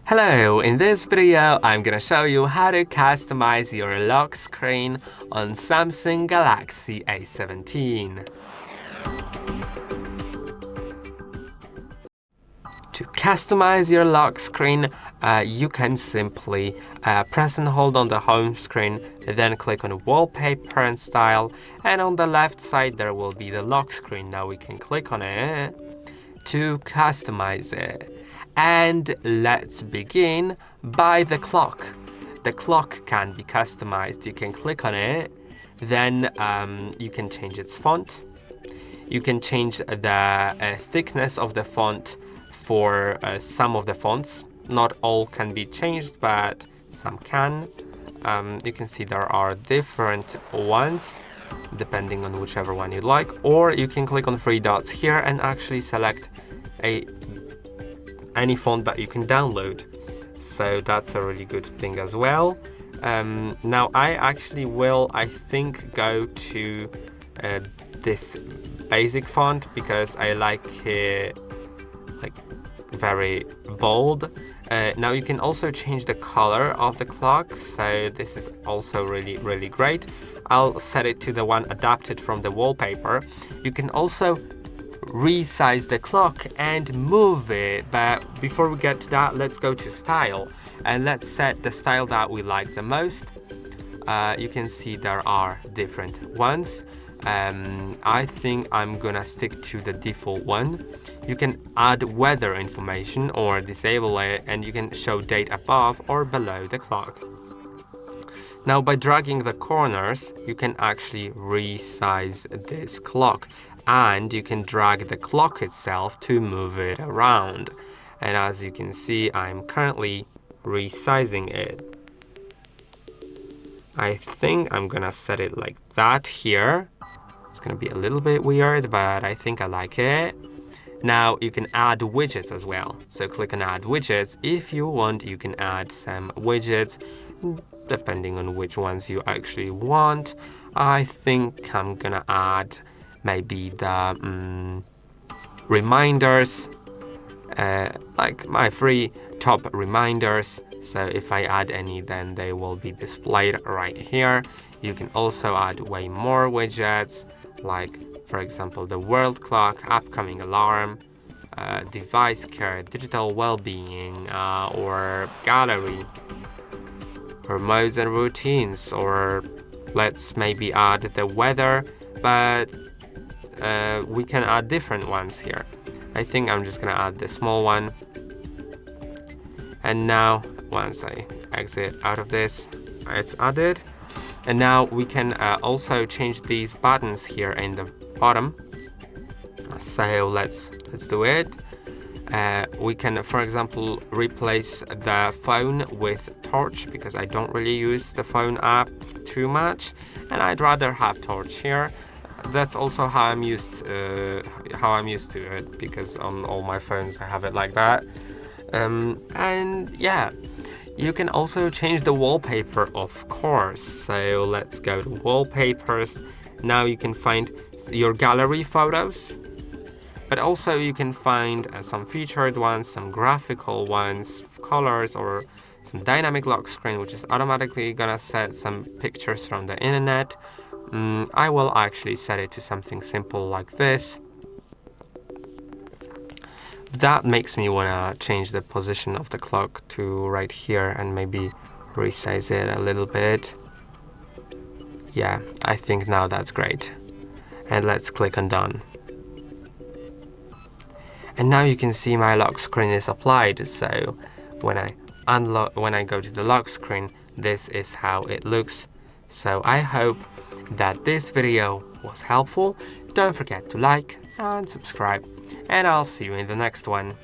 Hello, in this video I'm gonna show you how to customize your lock screen on Samsung Galaxy A17. To customize your lock screen, you can simply press and hold on the home screen, then click on wallpaper and style, and on the left side there will be the lock screen. Now we can click on it to customize it. And let's begin by the clock. The clock can be customized. You can click on it, then you can change its font. You can change the thickness of the font for some of the fonts. Not all can be changed, but some can. You can see there are different ones depending on whichever one you like, or you can click on three dots here and actually select any font that you can download. So that's a really good thing as well. Now I actually will, I think, go to this basic font because I like it like very bold. Now you can also change the color of the clock, so this is also really great. I'll set it to the one adapted from the wallpaper. You can also resize the clock and move it, but before we get to that, let's go to style and let's set the style that we like the most. You can see there are different ones. I think I'm gonna stick to the default one. You can add weather information or disable it, and you can show date above or below the clock. Now by dragging the corners, you can actually resize this clock, and you can drag the clock itself to move it around. And as you can see, I'm currently resizing it. I think I'm gonna set it like that here. It's gonna be a little bit weird, but I think I like it. Now you can add widgets as well. So click on add widgets. If you want, you can add some widgets depending on which ones you actually want. I think I'm gonna add maybe the reminders, like my three top reminders. So if I add any, then they will be displayed right here. You can also add way more widgets, like for example the world clock, upcoming alarm, device care, digital well-being, or gallery, or modes and routines, or let's maybe add the weather, but we can add different ones here. I think I'm just gonna add the small one. And now once I exit out of this, it's added. And now we can also change these buttons here in the bottom. So let's do it. We can, for example, replace the phone with torch because I don't really use the phone app too much, and I'd rather have torch here. That's also how I'm used to it, because on all my phones I have it like that. And yeah, you can also change the wallpaper, of course. So let's go to wallpapers. Now you can find your gallery photos, but also you can find some featured ones, some graphical ones, colors, or some dynamic lock screen, which is automatically gonna set some pictures from the internet. I will actually set it to something simple like this. That makes me wanna change the position of the clock to right here and maybe resize it a little bit. Yeah, I think now that's great. And let's click on done. And now you can see my lock screen is applied. So when I go to the lock screen, this is how it looks. So I hope that this video was helpful. Don't forget to like and subscribe, and I'll see you in the next one.